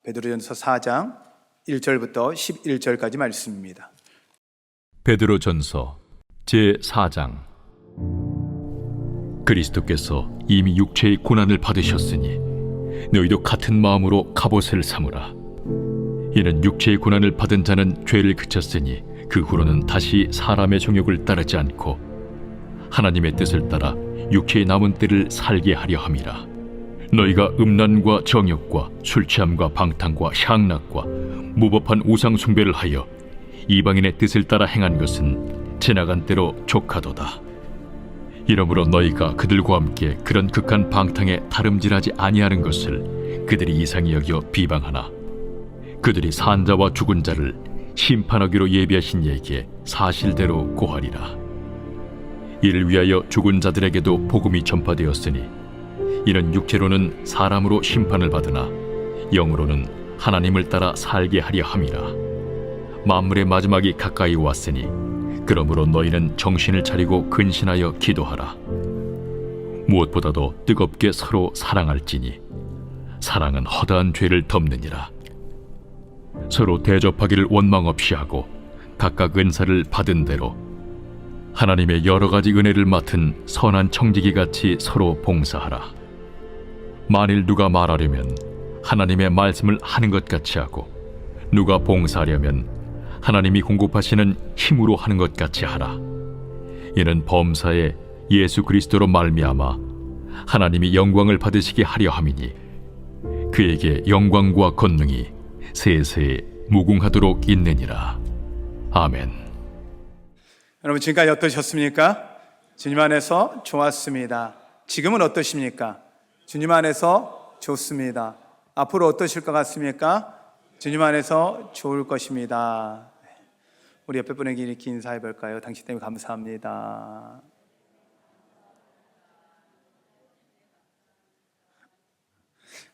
베드로전서 4장 1절부터 11절까지 말씀입니다. 베드로전서 제4장. 그리스도께서 이미 육체의 고난을 받으셨으니 너희도 같은 마음으로 갑옷을 삼으라. 이는 육체의 고난을 받은 자는 죄를 그쳤으니 그 후로는 다시 사람의 정욕을 따르지 않고 하나님의 뜻을 따라 육체의 남은 때를 살게 하려 함이라. 너희가 음란과 정욕과 술취함과 방탕과 향락과 무법한 우상 숭배를 하여 이방인의 뜻을 따라 행한 것은 지나간 때로 족하도다. 이러므로 너희가 그들과 함께 그런 극한 방탕에 다름질하지 아니하는 것을 그들이 이상히 여겨 비방하나, 그들이 산자와 죽은 자를 심판하기로 예비하신 이에게 사실대로 고하리라. 이를 위하여 죽은 자들에게도 복음이 전파되었으니, 이는 육체로는 사람으로 심판을 받으나 영으로는 하나님을 따라 살게 하려 함이라. 만물의 마지막이 가까이 왔으니 그러므로 너희는 정신을 차리고 근신하여 기도하라. 무엇보다도 뜨겁게 서로 사랑할지니 사랑은 허다한 죄를 덮느니라. 서로 대접하기를 원망 없이 하고 각각 은사를 받은 대로 하나님의 여러 가지 은혜를 맡은 선한 청지기 같이 서로 봉사하라. 만일 누가 말하려면 하나님의 말씀을 하는 것 같이 하고, 누가 봉사하려면 하나님이 공급하시는 힘으로 하는 것 같이 하라. 이는 범사에 예수 그리스도로 말미암아 하나님이 영광을 받으시게 하려 함이니 그에게 영광과 권능이 세세에 무궁하도록 있느니라. 아멘. 여러분, 지금까지 어떠셨습니까? 주님 안에서 좋았습니다. 지금은 어떠십니까? 주님 안에서 좋습니다. 앞으로 어떠실 것 같습니까? 주님 안에서 좋을 것입니다. 우리 옆에 분에게 이렇게 인사해 볼까요? 당신 때문에 감사합니다.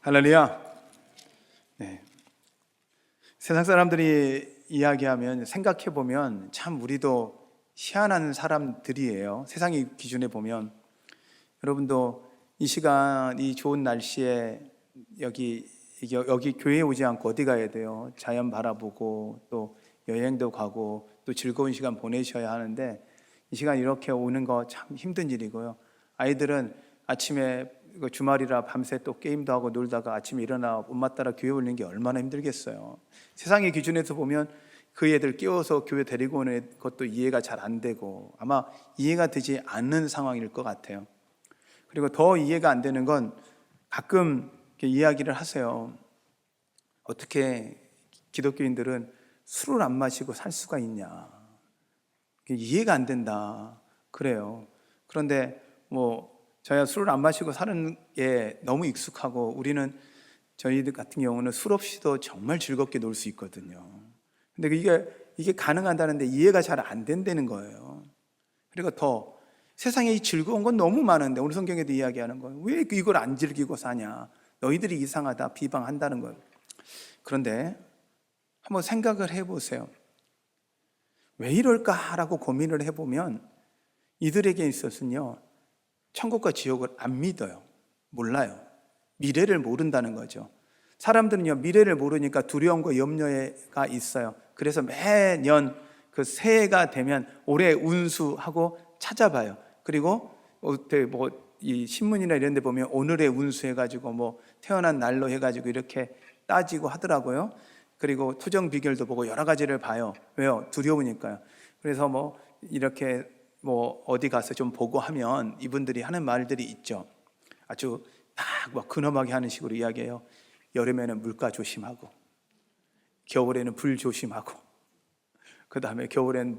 할렐루야. 네. 세상 사람들이 이야기하면, 생각해 보면 참 우리도 희한한 사람들이에요. 세상의 기준에 보면. 여러분도 이 시간, 이 좋은 날씨에 여기 교회에 오지 않고 어디 가야 돼요? 자연 바라보고 또 여행도 가고 또 즐거운 시간 보내셔야 하는데, 이 시간 이렇게 오는 거 참 힘든 일이고요. 아이들은 아침에 주말이라 밤새 또 게임도 하고 놀다가 아침에 일어나 엄마 따라 교회 오는 게 얼마나 힘들겠어요. 세상의 기준에서 보면 그 애들 끼워서 교회 데리고 오는 것도 이해가 잘 안 되고 아마 이해가 되지 않는 상황일 것 같아요. 그리고 더 이해가 안 되는 건 가끔 이야기를 하세요. 어떻게 기독교인들은 술을 안 마시고 살 수가 있냐. 이해가 안 된다. 그래요. 그런데 저야 술을 안 마시고 사는 게 너무 익숙하고, 우리는 저희들 같은 경우는 술 없이도 정말 즐겁게 놀 수 있거든요. 근데 이게 가능하다는데 이해가 잘 안 된다는 거예요. 그리고 더 세상에 이 즐거운 건 너무 많은데, 오늘 성경에도 이야기하는 거예요. 왜 이걸 안 즐기고 사냐? 너희들이 이상하다, 비방한다는 거예요. 그런데 한번 생각을 해보세요. 왜 이럴까라고 고민을 해보면 이들에게 있어서는요, 천국과 지옥을 안 믿어요. 몰라요. 미래를 모른다는 거죠. 사람들은요, 미래를 모르니까 두려움과 염려가 있어요. 그래서 매년 그 새해가 되면 올해 운수하고 찾아봐요. 그리고 이 신문이나 이런 데 보면 오늘의 운수 해가지고 태어난 날로 해가지고 이렇게 따지고 하더라고요. 그리고 토정 비결도 보고 여러 가지를 봐요. 왜요? 두려우니까요. 그래서 이렇게 어디 가서 좀 보고 하면 이분들이 하는 말들이 있죠. 아주 막 근엄하게 하는 식으로 이야기해요. 여름에는 물가 조심하고, 겨울에는 불 조심하고, 그 다음에 겨울에는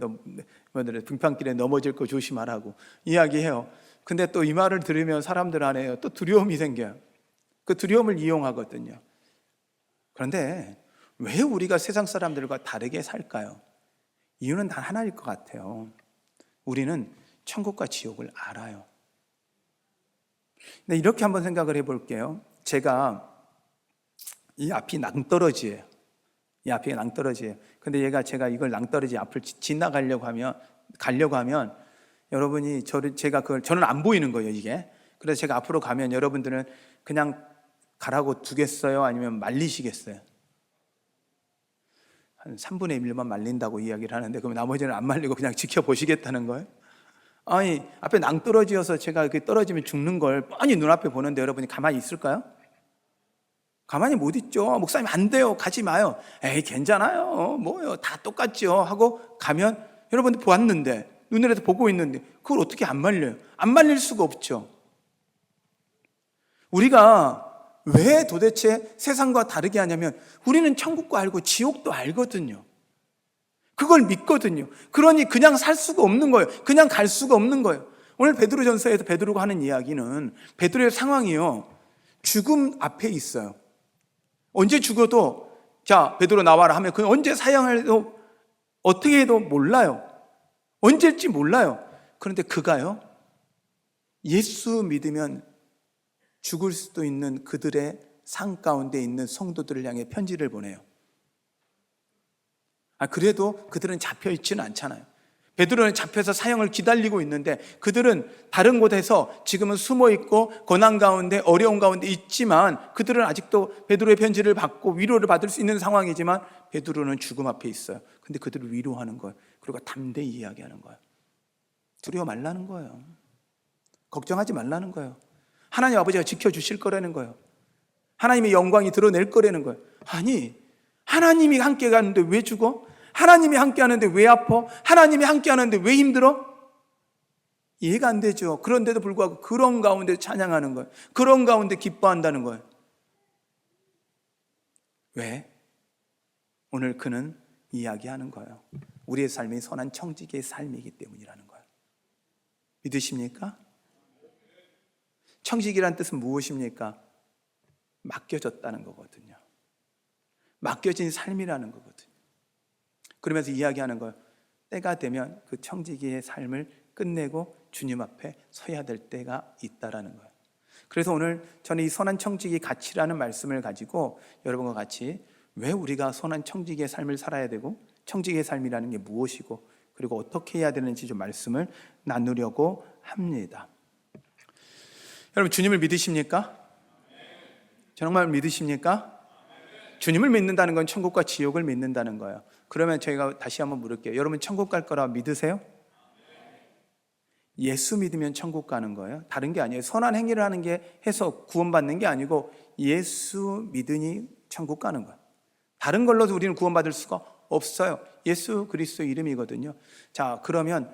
등판길에 넘어질 거 조심하라고 이야기해요. 근데 또 이 말을 들으면 사람들 안에 또 두려움이 생겨요. 그 두려움을 이용하거든요. 그런데 왜 우리가 세상 사람들과 다르게 살까요? 이유는 단 하나일 것 같아요. 우리는 천국과 지옥을 알아요. 근데 이렇게 한번 생각을 해볼게요. 제가 이 앞이 낭떠러지예요. 이 앞이 낭떠러지예요. 근데 제가 이걸 낭떠러지 앞을 지나가려고 하면 여러분이 저는 안 보이는 거예요, 이게. 그래서 제가 앞으로 가면 여러분들은 그냥 가라고 두겠어요? 아니면 말리시겠어요? 한 3분의 1만 말린다고 이야기를 하는데, 그럼 나머지는 안 말리고 그냥 지켜보시겠다는 거예요? 아니, 앞에 낭떠러지여서 제가 이렇게 떨어지면 죽는 걸 뻔히 눈앞에 보는데 여러분이 가만히 있을까요? 가만히 못 있죠. 목사님 안 돼요, 가지 마요. 에이 괜찮아요, 뭐요, 다 똑같죠 하고 가면, 여러분들 보았는데, 눈으로도 보고 있는데 그걸 어떻게 안 말려요? 안 말릴 수가 없죠. 우리가 왜 도대체 세상과 다르게 하냐면, 우리는 천국도 알고 지옥도 알거든요. 그걸 믿거든요. 그러니 그냥 살 수가 없는 거예요. 그냥 갈 수가 없는 거예요. 오늘 베드로전서에서 베드로가 하는 이야기는, 베드로의 상황이요, 죽음 앞에 있어요. 언제 죽어도, 자 베드로 나와라 하면 그 언제 사형해도 어떻게 해도 몰라요. 언제일지 몰라요. 그런데 그가요, 예수 믿으면 죽을 수도 있는 그들의 상 가운데 있는 성도들을 향해 편지를 보내요. 그래도 그들은 잡혀 있지는 않잖아요. 베드로는 잡혀서 사형을 기다리고 있는데, 그들은 다른 곳에서 지금은 숨어 있고 고난 가운데 어려운 가운데 있지만, 그들은 아직도 베드로의 편지를 받고 위로를 받을 수 있는 상황이지만, 베드로는 죽음 앞에 있어요. 근데 그들을 위로하는 거예요. 그리고 담대히 이야기하는 거예요. 두려워 말라는 거예요. 걱정하지 말라는 거예요. 하나님 아버지가 지켜주실 거라는 거예요. 하나님의 영광이 드러낼 거라는 거예요. 아니, 하나님이 함께 가는데 왜 죽어? 하나님이 함께 하는데 왜 아파? 하나님이 함께 하는데 왜 힘들어? 이해가 안 되죠. 그런데도 불구하고 그런 가운데 찬양하는 거예요. 그런 가운데 기뻐한다는 거예요. 왜? 오늘 그는 이야기하는 거예요. 우리의 삶이 선한 청지기의 삶이기 때문이라는 거예요. 믿으십니까? 청지기란 뜻은 무엇입니까? 맡겨졌다는 거거든요. 맡겨진 삶이라는 거거든요. 그러면서 이야기하는 거예요. 때가 되면 그 청지기의 삶을 끝내고 주님 앞에 서야 될 때가 있다라는 거예요. 그래서 오늘 저는 이 선한 청지기 가치라는 말씀을 가지고 여러분과 같이, 왜 우리가 선한 청지기의 삶을 살아야 되고, 청지기의 삶이라는 게 무엇이고, 그리고 어떻게 해야 되는지 좀 말씀을 나누려고 합니다. 여러분, 주님을 믿으십니까? 정말 믿으십니까? 주님을 믿는다는 건 천국과 지옥을 믿는다는 거예요. 그러면 저희가 다시 한번 물을게요. 여러분 천국 갈 거라 믿으세요? 예수 믿으면 천국 가는 거예요. 다른 게 아니에요. 선한 행위를 하는 게 해서 구원받는 게 아니고, 예수 믿으니 천국 가는 거예요. 다른 걸로도 우리는 구원받을 수가 없어요. 예수 그리스도 이름이거든요. 자, 그러면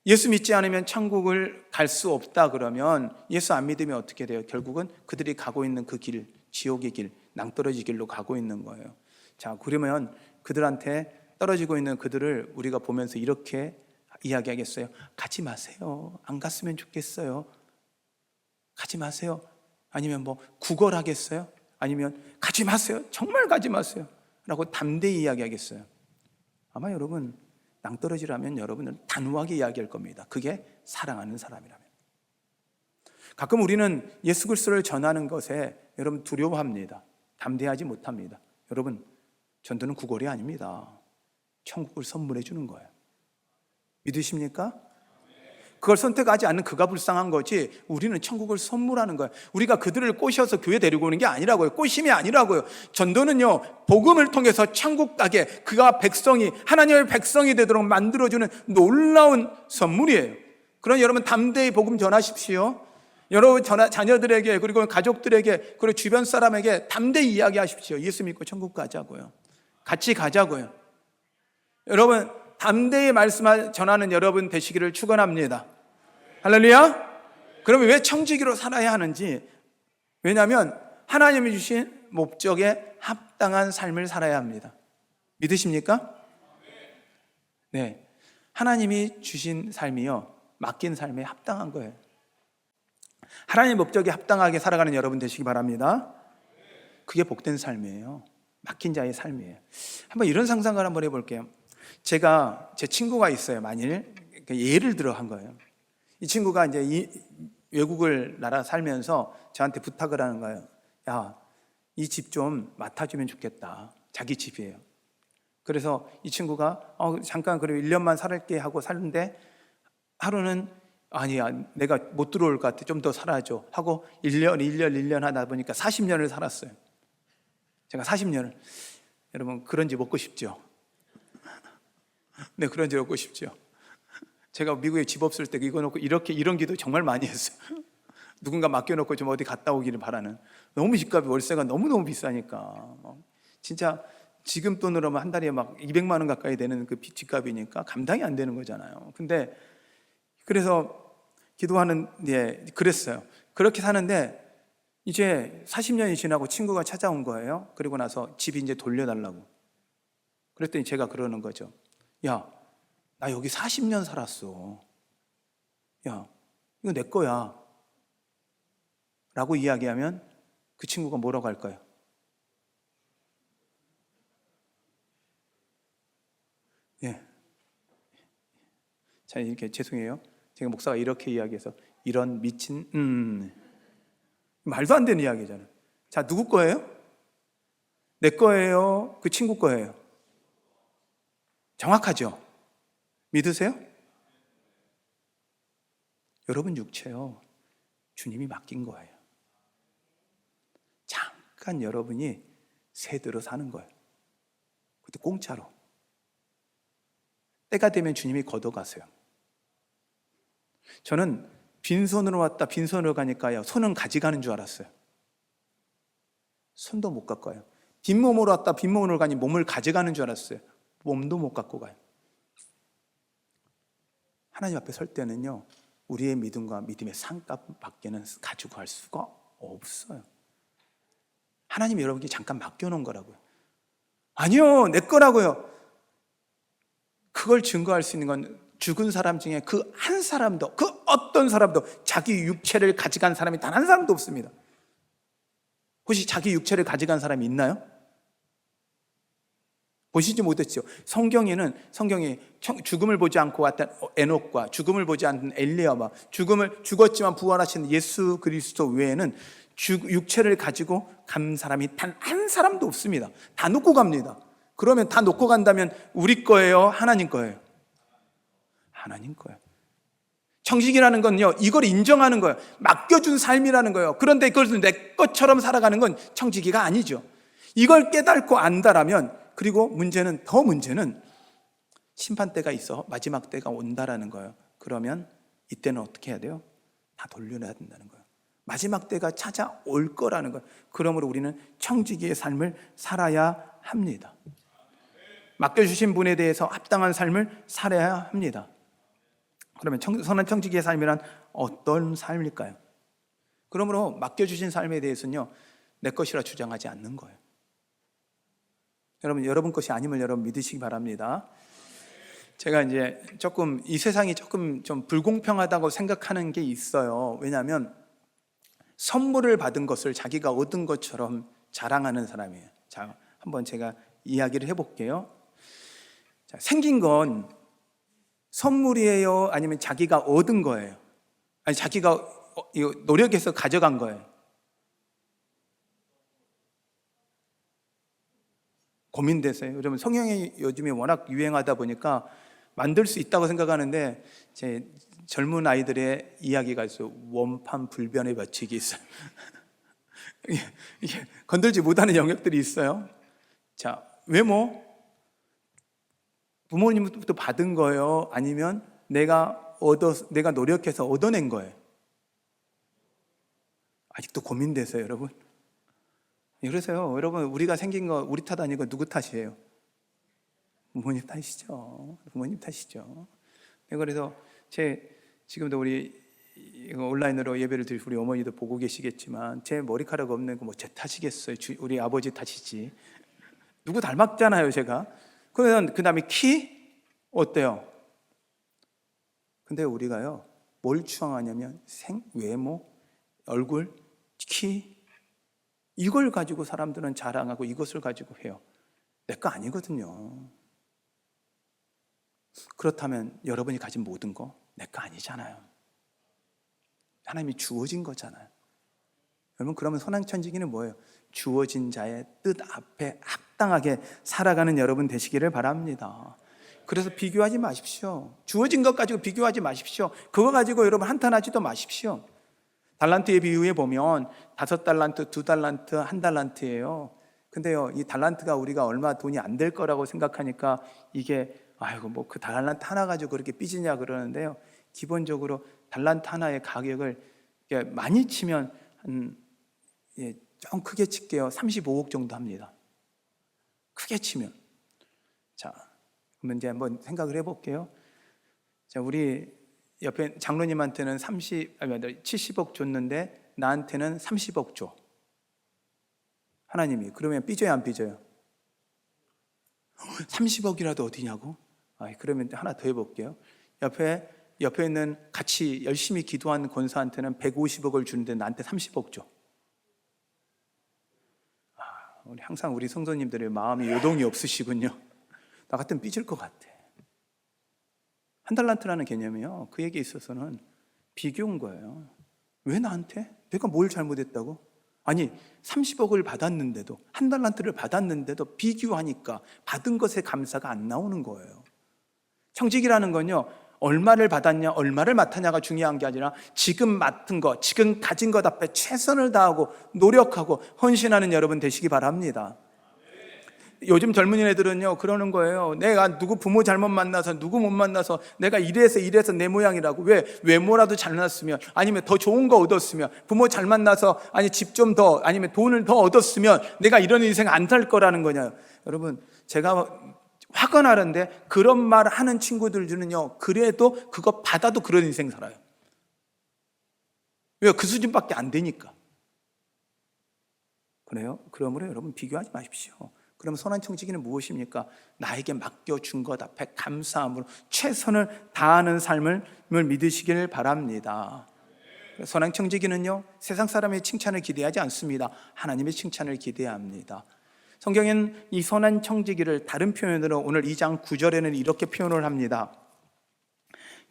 예수 믿지 않으면 천국을 갈 수 없다 그러면, 예수 안 믿으면 어떻게 돼요? 결국은 그들이 가고 있는 그 길, 지옥의 길, 낭떠러지 길로 가고 있는 거예요. 자, 그러면 그들한테 떨어지고 있는 그들을 우리가 보면서 이렇게 이야기하겠어요? 가지 마세요. 안 갔으면 좋겠어요. 가지 마세요. 아니면 뭐 구걸하겠어요? 아니면 가지 마세요. 정말 가지 마세요. 라고 담대히 이야기하겠어요? 아마 여러분, 낭떠러지라면 여러분은 단호하게 이야기할 겁니다. 그게 사랑하는 사람이라면. 가끔 우리는 예수 그리스도를 전하는 것에 여러분 두려워합니다. 담대하지 못합니다. 여러분, 전도는 구걸이 아닙니다. 천국을 선물해 주는 거예요. 믿으십니까? 그걸 선택하지 않는 그가 불쌍한 거지, 우리는 천국을 선물하는 거예요. 우리가 그들을 꼬셔서 교회 데리고 오는 게 아니라고요. 꼬심이 아니라고요. 전도는요, 복음을 통해서 천국 가게, 그가 백성이, 하나님의 백성이 되도록 만들어주는 놀라운 선물이에요. 그러니 여러분 담대히 복음 전하십시오. 여러분 자녀들에게, 그리고 가족들에게, 그리고 주변 사람에게 담대히 이야기하십시오. 예수 믿고 천국 가자고요. 같이 가자고요. 여러분 담대히 말씀 전하는 여러분 되시기를 축원합니다. 할렐루야. 그러면 왜 청지기로 살아야 하는지, 왜냐하면 하나님이 주신 목적에 합당한 삶을 살아야 합니다. 믿으십니까? 네, 하나님이 주신 삶이요, 맡긴 삶에 합당한 거예요. 하나님의 목적에 합당하게 살아가는 여러분 되시기 바랍니다. 그게 복된 삶이에요. 맡긴 자의 삶이에요. 한번 이런 상상을 한번 해볼게요. 제가, 제 친구가 있어요. 만일 예를 들어 한 거예요. 이 친구가 이제 외국을 나라 살면서 저한테 부탁을 하는 거예요. 야, 이 집 좀 맡아주면 좋겠다. 자기 집이에요. 그래서 이 친구가 잠깐 그리고 1년만 살게 하고 살는데, 하루는 아니야, 내가 못 들어올 것 같아, 좀 더 살아줘 하고 1년 하다 보니까 40년을 살았어요. 제가 40년을. 여러분 그런 집 먹고 싶죠? 네, 그런 줄 얻고 싶죠. 제가 미국에 집 없을 때 이거 놓고 이런 기도 정말 많이 했어요. 누군가 맡겨놓고 좀 어디 갔다 오기를 바라는. 너무 집값이 월세가 너무너무 비싸니까 진짜 지금 돈으로 하면 한 달에 막 200만 원 가까이 되는 그 집값이니까 감당이 안 되는 거잖아요. 근데 그래서 기도하는, 예, 그랬어요. 그렇게 사는데 이제 40년이 지나고 친구가 찾아온 거예요. 그리고 나서 집 이제 돌려달라고. 그랬더니 제가 그러는 거죠. 야, 나 여기 40년 살았어. 야, 이거 내 거야. 라고 이야기하면 그 친구가 뭐라고 할까요? 예. 자, 이렇게 죄송해요. 제가 목사가 이렇게 이야기해서 이런 미친, 말도 안 되는 이야기잖아요. 자, 누구 거예요? 내 거예요? 그 친구 거예요? 정확하죠? 믿으세요? 여러분 육체요, 주님이 맡긴 거예요. 잠깐 여러분이 새들어 사는 거예요. 그것도 공짜로. 때가 되면 주님이 걷어가세요. 저는 빈손으로 왔다 빈손으로 가니까요, 손은 가져가는 줄 알았어요. 손도 못 갖고 가요. 빈몸으로 왔다 빈몸으로 가니 몸을 가져가는 줄 알았어요. 몸도 못 갖고 가요. 하나님 앞에 설 때는요, 우리의 믿음과 믿음의 상값밖에는 가지고 갈 수가 없어요. 하나님이 여러분께 잠깐 맡겨놓은 거라고요. 아니요, 내 거라고요. 그걸 증거할 수 있는 건 죽은 사람 중에 그 한 사람도, 그 어떤 사람도 자기 육체를 가져간 사람이 단 한 사람도 없습니다. 혹시 자기 육체를 가져간 사람이 있나요? 보시지 못했죠. 성경이 죽음을 보지 않고 왔던 에녹과 죽음을 보지 않는 엘리야와 죽었지만 부활하신 예수 그리스도 외에는 육체를 가지고 간 사람이 단 한 사람도 없습니다. 다 놓고 갑니다. 그러면 다 놓고 간다면 우리 거예요? 하나님 거예요? 하나님 거예요. 청직이라는 건요, 이걸 인정하는 거예요. 맡겨준 삶이라는 거예요. 그런데 그것을 내 것처럼 살아가는 건 청지기가 아니죠. 이걸 깨닫고 안다라면, 그리고 문제는 심판 때가 있어 마지막 때가 온다라는 거예요. 그러면 이때는 어떻게 해야 돼요? 다 돌려내야 된다는 거예요. 마지막 때가 찾아올 거라는 거예요. 그러므로 우리는 청지기의 삶을 살아야 합니다. 맡겨주신 분에 대해서 합당한 삶을 살아야 합니다. 그러면 선한 청지기의 삶이란 어떤 삶일까요? 그러므로 맡겨주신 삶에 대해서는요, 내 것이라 주장하지 않는 거예요. 여러분 것이 아님을 여러분 믿으시기 바랍니다. 제가 이제 이 세상이 조금 좀 불공평하다고 생각하는 게 있어요. 왜냐하면 선물을 받은 것을 자기가 얻은 것처럼 자랑하는 사람이에요. 자, 한번 제가 이야기를 해볼게요. 자, 생긴 건 선물이에요? 아니면 자기가 얻은 거예요? 아니, 자기가 노력해서 가져간 거예요? 고민되세요? 여러분, 성형이 요즘에 워낙 유행하다 보니까 만들 수 있다고 생각하는데, 제 젊은 아이들의 이야기가 있어요. 원판 불변의 법칙이 있어요. 이게 건들지 못하는 영역들이 있어요. 자, 외모, 부모님부터 받은 거예요? 아니면 내가 노력해서 얻어낸 거예요? 아직도 고민되세요, 여러분? 그래서요, 여러분, 우리가 생긴 거 우리 탓 아니고 누구 탓이에요? 부모님 탓이죠. 부모님 탓이죠. 그래서 지금도 우리 온라인으로 예배를 드릴 우리 어머니도 보고 계시겠지만, 제 머리카락 없는 거 뭐 제 탓이겠어요? 우리 아버지 탓이지. 누구 닮았잖아요, 제가. 그러면 그 다음에 키 어때요? 근데 우리가요, 뭘 추앙하냐면 외모, 얼굴, 키, 이걸 가지고 사람들은 자랑하고 이것을 가지고 해요. 내 거 아니거든요. 그렇다면 여러분이 가진 모든 거 내 거 아니잖아요. 하나님이 주어진 거잖아요. 여러분, 그러면 선한천지기는 뭐예요? 주어진 자의 뜻 앞에 합당하게 살아가는 여러분 되시기를 바랍니다. 그래서 비교하지 마십시오. 주어진 것 가지고 비교하지 마십시오. 그거 가지고 여러분 한탄하지도 마십시오. 달란트의 비유에 보면 5달란트, 2달란트, 1달란트예요. 근데요, 이 달란트가 우리가 얼마 돈이 안 될 거라고 생각하니까 이게 아이고 뭐 그 달란트 하나 가지고 그렇게 삐지냐 그러는데요. 기본적으로 달란트 하나의 가격을 많이 치면 좀 크게 칠게요. 35억 정도 합니다. 크게 치면. 자, 그러면 이제 한번 생각을 해볼게요. 자, 우리 옆에 장로님한테는 70억 줬는데 나한테는 30억 줘. 하나님이. 그러면 삐져요, 안 삐져요? 30억이라도 어디냐고? 그러면 하나 더 해볼게요. 옆에 있는 같이 열심히 기도한 권사한테는 150억을 주는데 나한테 30억 줘. 항상 우리 성도님들의 마음이 요동이 없으시군요. 나 같으면 삐질 것 같아. 한 달란트라는 개념이요, 그에게 있어서는 비교인 거예요. 왜 나한테? 내가 뭘 잘못했다고? 아니 30억을 받았는데도, 한 달란트를 받았는데도 비교하니까 받은 것에 감사가 안 나오는 거예요. 청직이라는 건요, 얼마를 받았냐, 얼마를 맡았냐가 중요한 게 아니라 지금 맡은 것, 지금 가진 것 앞에 최선을 다하고 노력하고 헌신하는 여러분 되시기 바랍니다. 요즘 젊은 애들은요 그러는 거예요. 내가 누구 부모 잘못 만나서, 누구 못 만나서 내가 이래서 내 모양이라고. 왜? 외모라도 잘났으면, 아니면 더 좋은 거 얻었으면, 부모 잘 만나서, 아니 집 좀 더, 아니면 돈을 더 얻었으면 내가 이런 인생 안 살 거라는 거냐. 여러분, 제가 화가 나는데 그런 말 하는 친구들은요, 그래도 그거 받아도 그런 인생 살아요. 왜? 그 수준밖에 안 되니까. 그래요? 그러므로 여러분 비교하지 마십시오. 그럼 선한 청지기는 무엇입니까? 나에게 맡겨준 것 앞에 감사함으로 최선을 다하는 삶을 믿으시길 바랍니다. 선한 청지기는요, 세상 사람의 칭찬을 기대하지 않습니다. 하나님의 칭찬을 기대합니다. 성경엔 이 선한 청지기를 다른 표현으로 오늘 2장 9절에는 이렇게 표현을 합니다.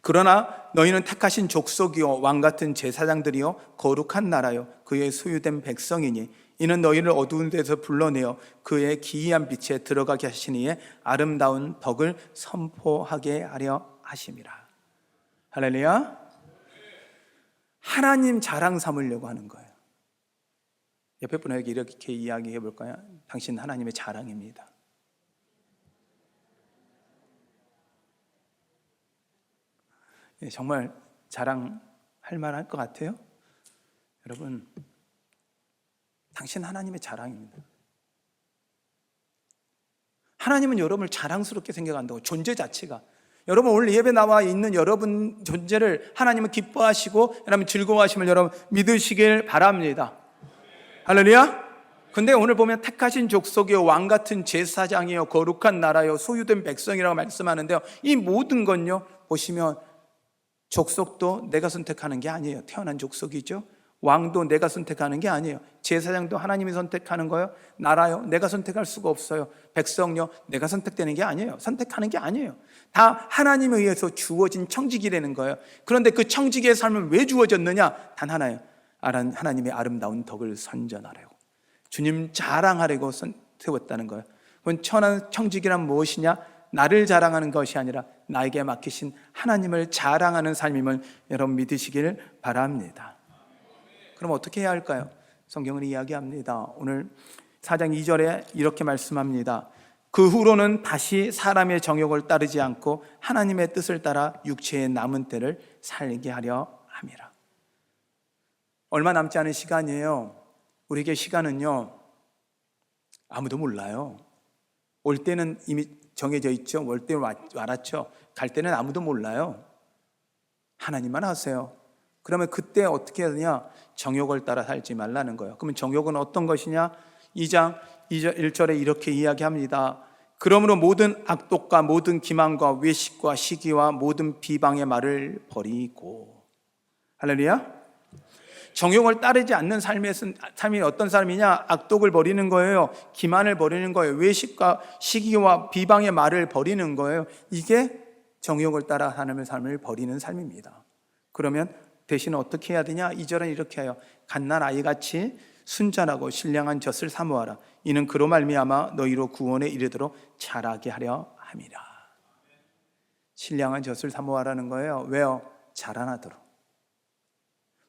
그러나 너희는 택하신 족속이요 왕같은 제사장들이요 거룩한 나라요 그의 소유된 백성이니 이는 너희를 어두운 데서 불러내어 그의 기이한 빛에 들어가게 하시니에 아름다운 덕을 선포하게 하려 하심이라. 할렐루야. 하나님 자랑 삼으려고 하는 거예요. 옆에 분에게 이렇게 이야기해 볼까요? 당신 하나님의 자랑입니다. 정말 자랑할 만할 것 같아요? 여러분, 당신 하나님의 자랑입니다. 하나님은 여러분을 자랑스럽게 생각한다고, 존재 자체가. 여러분 오늘 예배 나와 있는 여러분 존재를 하나님은 기뻐하시고 여러분 즐거워하심을 여러분 믿으시길 바랍니다. 할렐루야. 근데 오늘 보면 택하신 족속이요 왕같은 제사장이요 거룩한 나라요 소유된 백성이라고 말씀하는데요, 이 모든 건요 보시면 족속도 내가 선택하는 게 아니에요. 태어난 족속이죠. 왕도 내가 선택하는 게 아니에요. 제사장도 하나님이 선택하는 거예요. 나라요 내가 선택할 수가 없어요. 백성요 내가 선택되는 게 아니에요. 선택하는 게 아니에요. 다 하나님에 의해서 주어진 청지기라는 거예요. 그런데 그 청지기의 삶은 왜 주어졌느냐? 단 하나예요. 하나님의 아름다운 덕을 선전하려고, 주님 자랑하려고 세웠다는 거예요. 그건 천한 청지기란 무엇이냐? 나를 자랑하는 것이 아니라 나에게 맡기신 하나님을 자랑하는 삶임을 여러분 믿으시길 바랍니다. 그럼 어떻게 해야 할까요? 성경은 이야기합니다. 오늘 4장 2절에 이렇게 말씀합니다. 그 후로는 다시 사람의 정욕을 따르지 않고 하나님의 뜻을 따라 육체의 남은 때를 살게 하려 함이라. 얼마 남지 않은 시간이에요. 우리에게 시간은요 아무도 몰라요. 올 때는 이미 정해져 있죠. 올 때는 알았죠. 갈 때는 아무도 몰라요. 하나님만 아세요. 그러면 그때 어떻게 해야 되냐? 정욕을 따라 살지 말라는 거예요. 그러면 정욕은 어떤 것이냐? 2장 1절에 이렇게 이야기합니다. 그러므로 모든 악독과 모든 기만과 외식과 시기와 모든 비방의 말을 버리고. 할렐루야. 정욕을 따르지 않는 삶이 어떤 삶이냐? 악독을 버리는 거예요. 기만을 버리는 거예요. 외식과 시기와 비방의 말을 버리는 거예요. 이게 정욕을 따라 하나님의 삶을 버리는 삶입니다. 그러면 대신 어떻게 해야 되냐? 2절은 이렇게 해요. 갓난 아이같이 순전하고 신령한 젖을 사모하라. 이는 그로 말미암아 너희로 구원에 이르도록 자라게 하려 함이라. 신령한 젖을 사모하라는 거예요. 왜요? 자라나도록.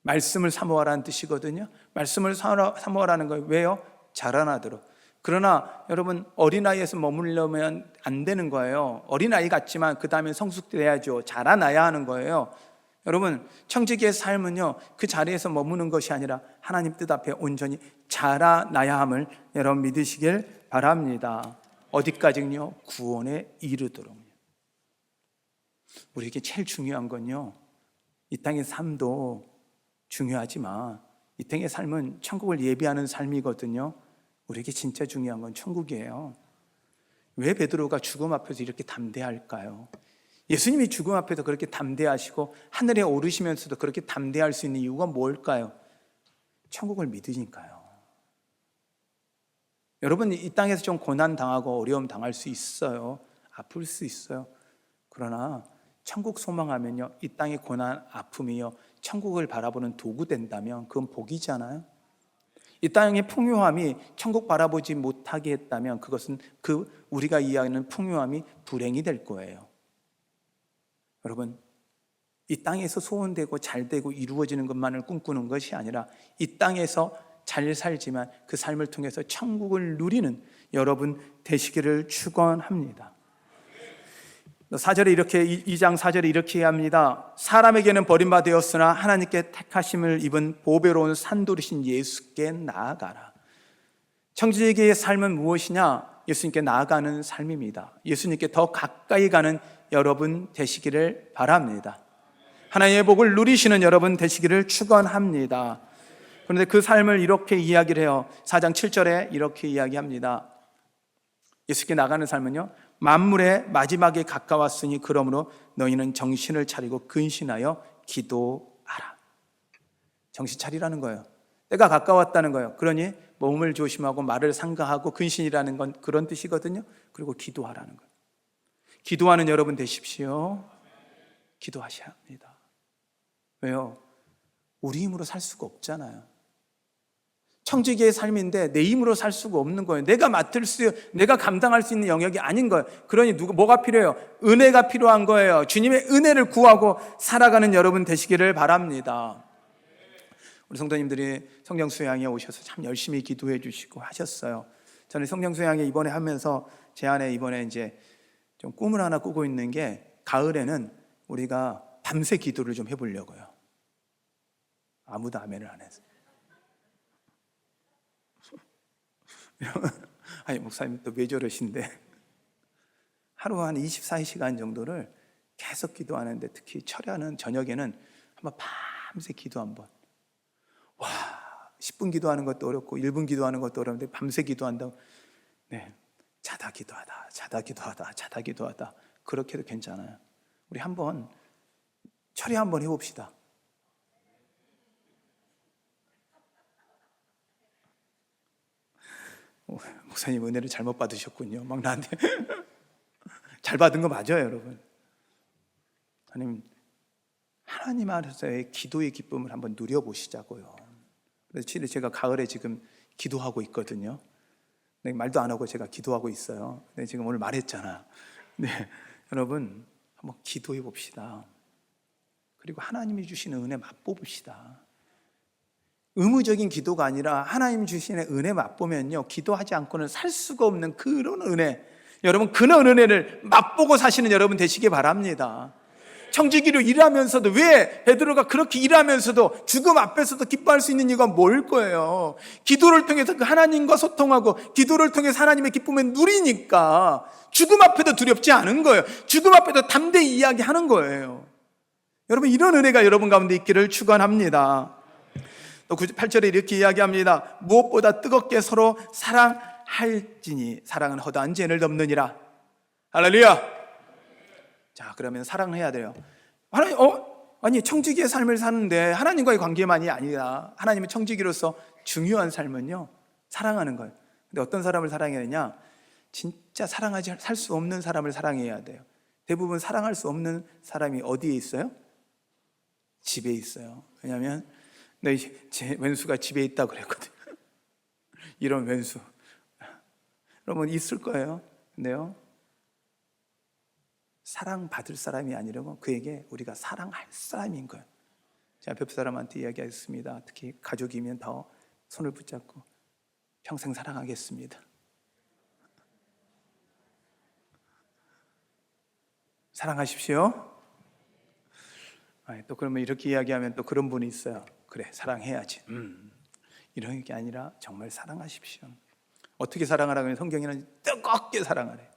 말씀을 사모하라는 뜻이거든요. 말씀을 사모하라는 거예요. 왜요? 자라나도록. 그러나 여러분, 어린아이에서 머물려면 안 되는 거예요. 어린아이 같지만 그 다음에 성숙돼야죠. 자라나야 하는 거예요. 여러분, 청지기의 삶은요, 그 자리에서 머무는 것이 아니라 하나님 뜻 앞에 온전히 자라나야 함을 여러분 믿으시길 바랍니다. 어디까지요? 구원에 이르도록. 우리에게 제일 중요한 건요, 이 땅의 삶도 중요하지만 이 땅의 삶은 천국을 예비하는 삶이거든요. 우리에게 진짜 중요한 건 천국이에요. 왜 베드로가 죽음 앞에서 이렇게 담대할까요? 예수님이 죽음 앞에서 그렇게 담대하시고 하늘에 오르시면서도 그렇게 담대할 수 있는 이유가 뭘까요? 천국을 믿으니까요. 여러분, 이 땅에서 좀 고난 당하고 어려움 당할 수 있어요. 아플 수 있어요. 그러나 천국 소망하면요, 이 땅의 고난, 아픔이요, 천국을 바라보는 도구 된다면 그건 복이잖아요. 이 땅의 풍요함이 천국 바라보지 못하게 했다면 그것은 우리가 이해하는 풍요함이 불행이 될 거예요. 여러분, 이 땅에서 소원되고 잘되고 이루어지는 것만을 꿈꾸는 것이 아니라 이 땅에서 잘 살지만 그 삶을 통해서 천국을 누리는 여러분 되시기를 축원합니다. 4절에 이렇게, 2장 4절에 이렇게 합니다. 사람에게는 버림받았으나 하나님께 택하심을 입은 보배로운 산돌이신 예수께 나아가라. 청지기의 삶은 무엇이냐? 예수님께 나아가는 삶입니다. 예수님께 더 가까이 가는 여러분 되시기를 바랍니다. 하나님의 복을 누리시는 여러분 되시기를 축원합니다. 그런데 그 삶을 이렇게 이야기를 해요. 4장 7절에 이렇게 이야기합니다. 예수께 나가는 삶은요, 만물의 마지막에 가까웠으니 그러므로 너희는 정신을 차리고 근신하여 기도하라. 정신 차리라는 거예요. 때가 가까웠다는 거예요. 그러니 몸을 조심하고 말을 삼가하고, 근신이라는 건 그런 뜻이거든요. 그리고 기도하라는 거예요. 기도하는 여러분 되십시오. 기도하셔야 합니다. 왜요? 우리 힘으로 살 수가 없잖아요. 청지기의 삶인데 내 힘으로 살 수가 없는 거예요. 내가 감당할 수 있는 영역이 아닌 거예요. 그러니 뭐가 필요해요? 은혜가 필요한 거예요. 주님의 은혜를 구하고 살아가는 여러분 되시기를 바랍니다. 우리 성도님들이 성경 수양에 오셔서 참 열심히 기도해 주시고 하셨어요. 저는 성경 수양에 이번에 하면서 제 안에 이번에 이제 좀 꿈을 하나 꾸고 있는 게, 가을에는 우리가 밤새 기도를 좀 해보려고요. 아무도 아멘을 안 해서. 아니, 목사님 또 왜 저러신데? 하루 한 24시간 정도를 계속 기도하는데, 특히 철야는 저녁에는 한번 밤새 기도 한번. 와, 10분 기도하는 것도 어렵고 1분 기도하는 것도 어려운데 밤새 기도한다고. 네, 자다 기도하다 그렇게 해도 괜찮아요. 우리 한번 철야 한번 해봅시다. 목사님 은혜를 잘못 받으셨군요. 막 나한테 잘 받은 거 맞아요, 여러분. 하나님 안에서의 기도의 기쁨을 한번 누려보시자고요. 그래서 제가 가을에 지금 기도하고 있거든요. 말도 안 하고 제가 기도하고 있어요. 근데 지금 오늘 말했잖아. 네, 여러분 한번 기도해 봅시다. 그리고 하나님이 주시는 은혜 맛보봅시다. 의무적인 기도가 아니라 하나님 주시는 은혜 맛보면요, 기도하지 않고는 살 수가 없는 그런 은혜, 여러분 그런 은혜를 맛보고 사시는 여러분 되시기 바랍니다. 청지기로 일하면서도, 왜 베드로가 그렇게 일하면서도 죽음 앞에서도 기뻐할 수 있는 이유가 뭘 거예요? 기도를 통해서 그 하나님과 소통하고 기도를 통해서 하나님의 기쁨을 누리니까 죽음 앞에도 두렵지 않은 거예요. 죽음 앞에도 담대히 이야기하는 거예요. 여러분, 이런 은혜가 여러분 가운데 있기를 축원합니다. 또 8절에 이렇게 이야기합니다. 무엇보다 뜨겁게 서로 사랑할지니 사랑은 허다한 죄를 덮느니라. 할렐루야. 자, 그러면 사랑해야 돼요. 아니 청지기의 삶을 사는데 하나님과의 관계만이 아니라 하나님의 청지기로서 중요한 삶은요, 사랑하는 거예요. 근데 어떤 사람을 사랑해야 되냐? 진짜 사랑하지 살 수 없는 사람을 사랑해야 돼요. 대부분 사랑할 수 없는 사람이 어디에 있어요? 집에 있어요. 왜냐하면 제 왼수가 집에 있다고 그랬거든요. 이런 왼수 여러분 있을 거예요. 근데요, 사랑받을 사람이 아니라면 그에게 우리가 사랑할 사람인 거예요. 제가 옆 사람한테 이야기했습니다. 특히 가족이면 더 손을 붙잡고 평생 사랑하겠습니다. 사랑하십시오. 또 그러면 이렇게 이야기하면 또 그런 분이 있어요. 그래, 사랑해야지. 이런 게 아니라 정말 사랑하십시오. 어떻게 사랑하라고 하면 성경에는 뜨겁게 사랑하래요.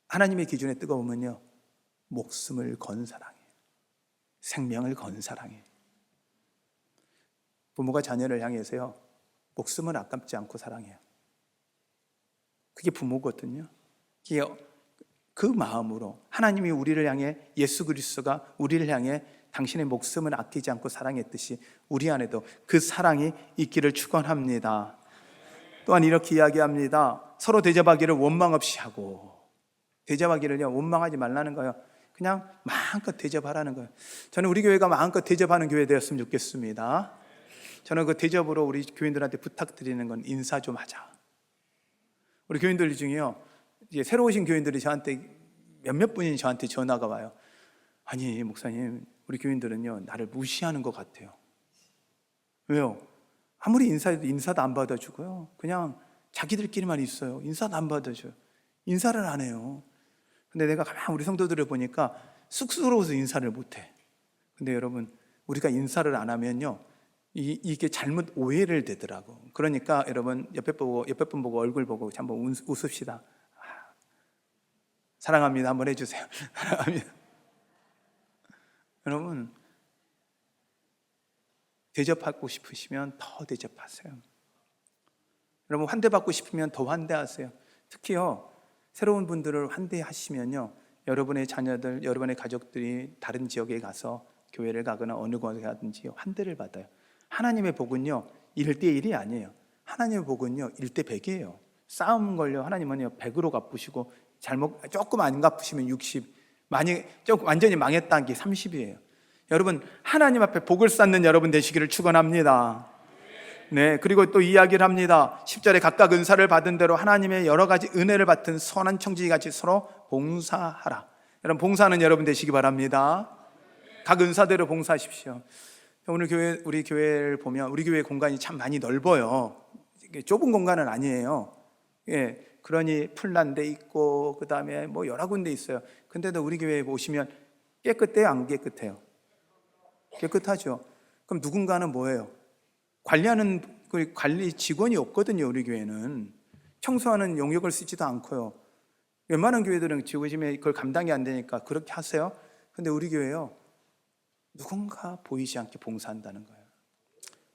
하나님의 기준에 뜨거우면요, 목숨을 건 사랑이에요. 생명을 건 사랑이에요. 부모가 자녀를 향해서요, 목숨을 아깝지 않고 사랑해요. 그게 부모거든요. 그게 그 마음으로 하나님이 우리를 향해, 예수 그리스도가 우리를 향해 당신의 목숨을 아끼지 않고 사랑했듯이 우리 안에도 그 사랑이 있기를 축원합니다. 또한 이렇게 이야기합니다. 서로 대접하기를 원망 없이 하고, 대접하기를요, 원망하지 말라는 거예요. 그냥 마음껏 대접하라는 거예요. 저는 우리 교회가 마음껏 대접하는 교회 되었으면 좋겠습니다. 저는 그 대접으로 우리 교인들한테 부탁드리는 건 인사 좀 하자. 우리 교인들 중에요, 이제 새로 오신 교인들이 저한테 몇몇 분이 저한테 전화가 와요. 아니 목사님, 우리 교인들은요 나를 무시하는 것 같아요. 왜요? 아무리 인사해도 인사도 안 받아주고요, 그냥 자기들끼리만 있어요. 인사도 안 받아줘요. 인사를 안 해요. 근데 내가 가만 우리 성도들을 보니까 쑥스러워서 인사를 못해. 근데 여러분, 우리가 인사를 안 하면요, 이게 잘못 오해를 되더라고. 그러니까 여러분, 옆에 분 보고 얼굴 보고 한번 웃읍시다. 사랑합니다 한번 해주세요. 사랑합니다. 여러분, 대접하고 싶으시면 더 대접하세요. 여러분, 환대받고 싶으면 더 환대하세요. 특히요, 새로운 분들을 환대하시면요, 여러분의 자녀들, 여러분의 가족들이 다른 지역에 가서 교회를 가거나 어느 곳에 가든지 환대를 받아요. 하나님의 복은요 1대1이 아니에요. 하나님의 복은요 1대100이에요. 싸움 걸려 하나님은요 100으로 갚으시고, 조금 안 갚으시면 60, 조금 완전히 망했다는 게 30이에요. 여러분, 하나님 앞에 복을 쌓는 여러분 되시기를 축원합니다. 네, 그리고 또 이야기를 합니다. 10절에 각각 은사를 받은 대로 하나님의 여러 가지 은혜를 받은 선한 청지기같이 서로 봉사하라. 여러분, 봉사하는 여러분 되시기 바랍니다. 각 은사대로 봉사하십시오. 오늘 우리 교회를 보면 우리 교회 공간이 참 많이 넓어요. 좁은 공간은 아니에요. 예, 그러니 풀난 데 있고 그 다음에 뭐 여러 군데 있어요. 근데도 우리 교회에 오시면 깨끗해요, 안 깨끗해요? 깨끗하죠. 그럼 누군가는 뭐예요? 관리하는 관리 직원이 없거든요. 우리 교회는 청소하는 용역을 쓰지도 않고요. 웬만한 교회들은 지금 그걸 감당이 안 되니까 그렇게 하세요. 근데 우리 교회요, 누군가 보이지 않게 봉사한다는 거예요.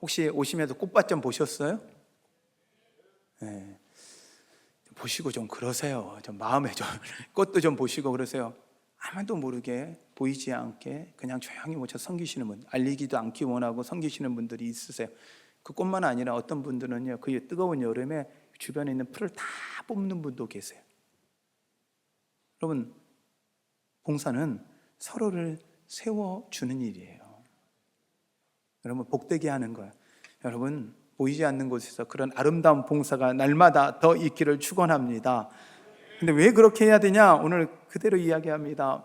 혹시 오시면서 꽃밭 좀 보셨어요? 네. 보시고 좀 그러세요. 좀 마음에 좀 꽃도 좀 보시고 그러세요. 아무도 모르게 보이지 않게 그냥 조용히 모셔 섬기시는 분, 알리기도 않기 원하고 섬기시는 분들이 있으세요. 그 꽃만 아니라 어떤 분들은요, 그 뜨거운 여름에 주변에 있는 풀을 다 뽑는 분도 계세요. 여러분, 봉사는 서로를 세워주는 일이에요. 여러분, 복되게 하는 거예요. 여러분, 보이지 않는 곳에서 그런 아름다운 봉사가 날마다 더 있기를 축원합니다. 근데 왜 그렇게 해야 되냐? 오늘 그대로 이야기합니다.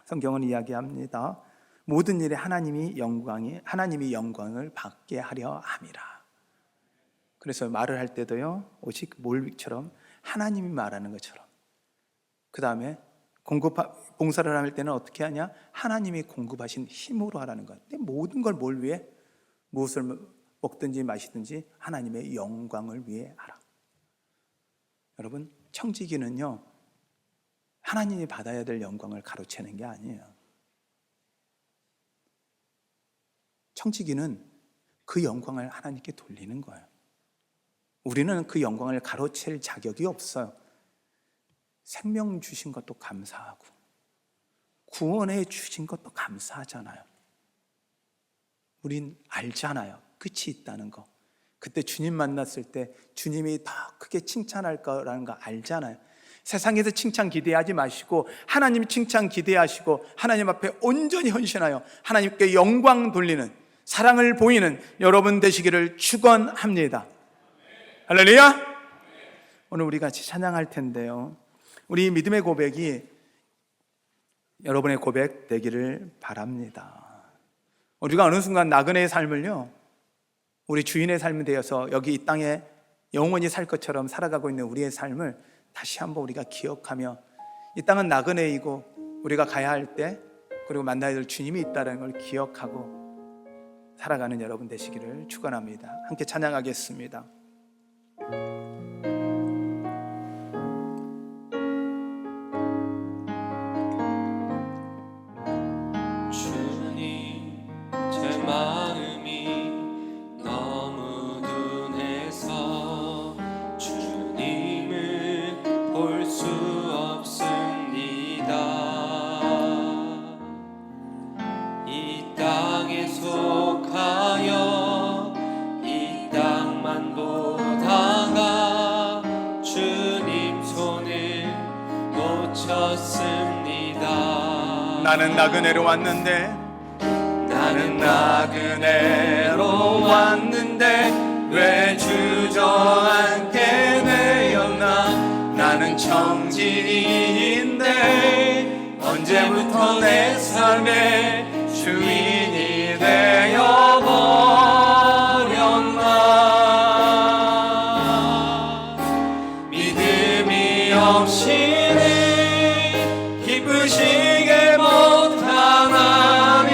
성경은 이야기합니다. 모든 일에 하나님이 영광을 받게 하려 함이라. 그래서 말을 할 때도요, 오직 몰처럼 하나님이 말하는 것처럼, 그 다음에 봉사를 할 때는 어떻게 하냐? 하나님이 공급하신 힘으로 하라는 것. 모든 걸 뭘 위해? 무엇을 먹든지 마시든지 하나님의 영광을 위해 하라. 여러분, 청지기는요, 하나님이 받아야 될 영광을 가로채는 게 아니에요. 청지기는 그 영광을 하나님께 돌리는 거예요. 우리는 그 영광을 가로챌 자격이 없어요. 생명 주신 것도 감사하고 구원해 주신 것도 감사하잖아요. 우린 알잖아요, 끝이 있다는 거. 그때 주님 만났을 때 주님이 더 크게 칭찬할 거라는 거 알잖아요. 세상에서 칭찬 기대하지 마시고 하나님 칭찬 기대하시고 하나님 앞에 온전히 헌신하여 하나님께 영광 돌리는, 사랑을 보이는 여러분 되시기를 축원합니다. 할렐루야. 오늘 우리 같이 찬양할 텐데요, 우리 믿음의 고백이 여러분의 고백 되기를 바랍니다. 우리가 어느 순간 나그네의 삶을요, 우리 주인의 삶이 되어서 여기 이 땅에 영원히 살 것처럼 살아가고 있는 우리의 삶을 다시 한번 우리가 기억하며 이 땅은 나그네이고 우리가 가야 할 때, 그리고 만나야 될 주님이 있다는 걸 기억하고 살아가는 여러분 되시기를 축원합니다. 함께 찬양하겠습니다. 주님, 제 마음이 너무 둔해서 주님을 볼 수 없습니다. 이 땅에 속하여 이 땅만 보다가 주님 손을 놓쳤습니다. 나는 나그네로 왔는데, 나는 나그네로 왔는데 왜 주저앉게 되었나. 나는 청지기인데 언제부터 내 삶의 주인이 되어버렸나. 믿음이 없이는 기쁘시게 못하나니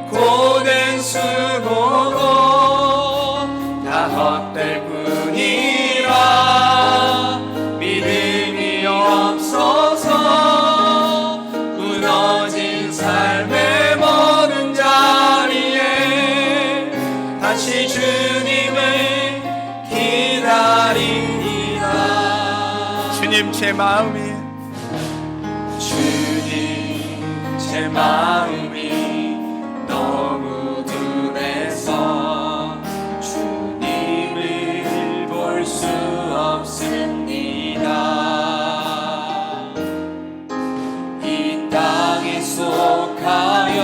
고된 수고도 다 헛될 뿐이라. 믿음이 없어서 무너진 삶의 모든 자리에 다시 주님을 기다립니다. 주님, 제 마음이 너무 둔해서 주님을 볼 수 없습니다. 이 땅에 속하여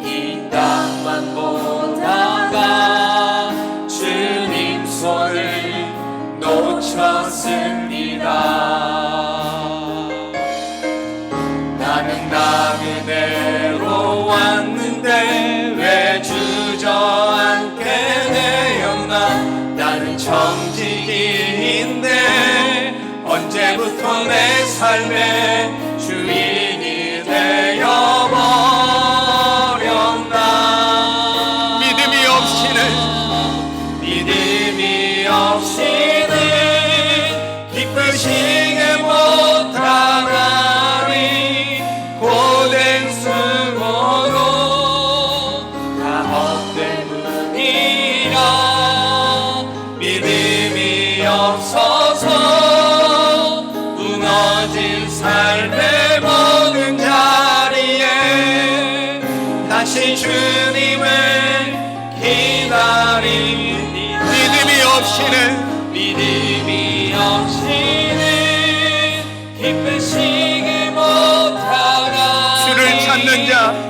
이 땅만 보다가 주님 손을 놓쳤습니다. 나는 나그네로 왔는데 왜 주저앉게 되었나. 나는 청지기인데 언제부터 내 삶의 주인이 되어버렸나. 믿음이 없이는 기쁘시게 못하나니 고된 수고도 다 헛될 뿐이라. 믿음이 없어서 무너진 삶의 모든 자리에 다시 주님을 기다립니다. 믿음이 없이는 기쁘시게 못하나.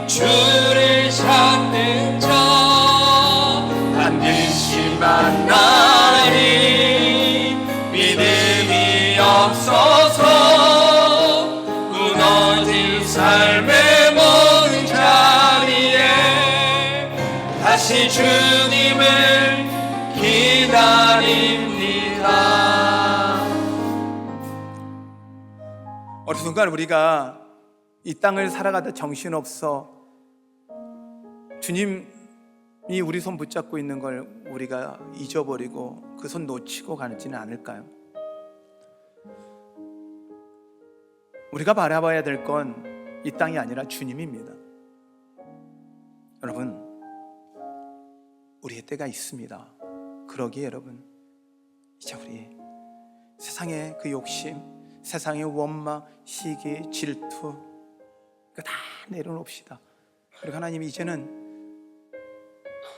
주를 찾는 자 반드시 만나리. 믿음이 없어서 무너진 삶의 모든 자리에 다시 주님을 기다립니다. 어느 순간 우리가 이 땅을 살아가다 정신없어 주님이 우리 손 붙잡고 있는 걸 우리가 잊어버리고 그 손 놓치고 가지는 않을까요? 우리가 바라봐야 될 건 이 땅이 아니라 주님입니다. 여러분, 우리의 때가 있습니다. 그러기에 여러분, 이제 우리 세상의 그 욕심, 세상의 원망, 시기, 질투 이거 다 내려놓읍시다. 그리고 하나님이 이제는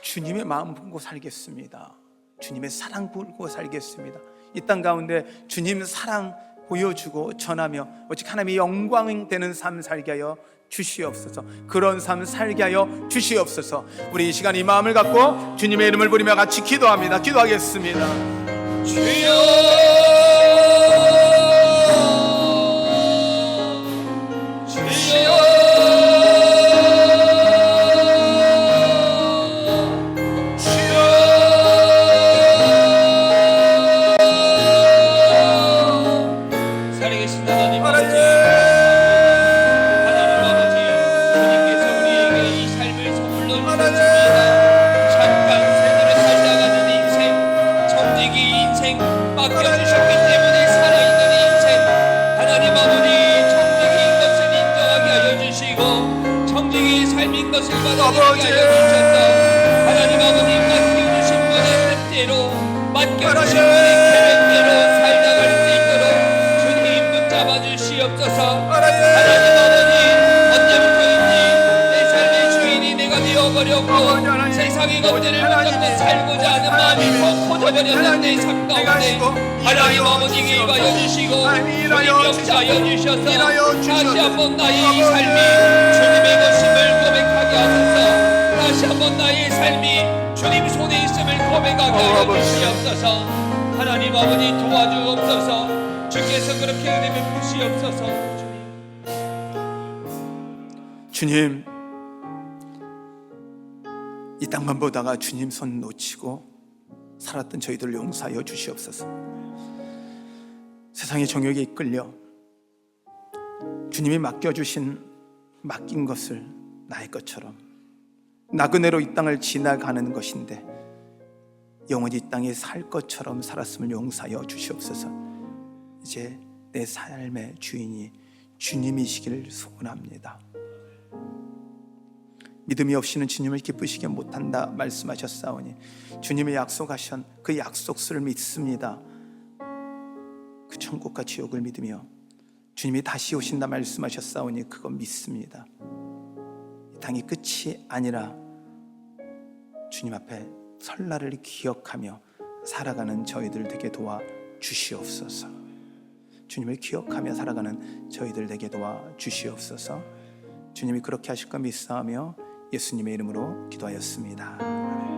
주님의 마음 품고 살겠습니다. 주님의 사랑 품고 살겠습니다. 이 땅 가운데 주님 사랑 보여주고 전하며 오직 하나님의 영광 되는 삶 살게 하여 주시옵소서. 그런 삶 살게 하여 주시옵소서. 우리 이 시간 이 마음을 갖고 주님의 이름을 부르며 같이 기도합니다. 기도하겠습니다. 주여, 주여, 살아계신 하나님 아버지를 붙잡고 살고자 하는 마음이 더 커져버렸는데 삶 가운데 하나님 아버지 일하여 주시고 주님 역사하여 주셔서 다시 한번 나의 이 삶이 주님의 것임을 고백하게 하소서. 다시 한번 나의 삶이 주님 손에 있음을 고백하게 하여 주시옵소서. 하나님 아버지 도와주옵소서. 주께서 그렇게 은혜를 부시옵소서. 주님, 이 땅만 보다가 주님 손 놓치고 살았던 저희들 용서하여 주시옵소서. 세상의 정욕에 이끌려 주님이 맡긴 것을 나의 것처럼 나그네로 이 땅을 지나가는 것인데 영원히 이 땅에 살 것처럼 살았음을 용서하여 주시옵소서. 이제 내 삶의 주인이 주님이시기를 소원합니다. 믿음이 없이는 주님을 기쁘시게 못한다 말씀하셨사오니 주님의 약속하신 그 약속수를 믿습니다. 그 천국과 지옥을 믿으며 주님이 다시 오신다 말씀하셨사오니 그거 믿습니다. 이 땅이 끝이 아니라 주님 앞에 설날을 기억하며 살아가는 저희들 되게 도와 주시옵소서. 주님을 기억하며 살아가는 저희들 되게 도와 주시옵소서. 주님이 그렇게 하실 거 믿사오며 예수님의 이름으로 기도하였습니다.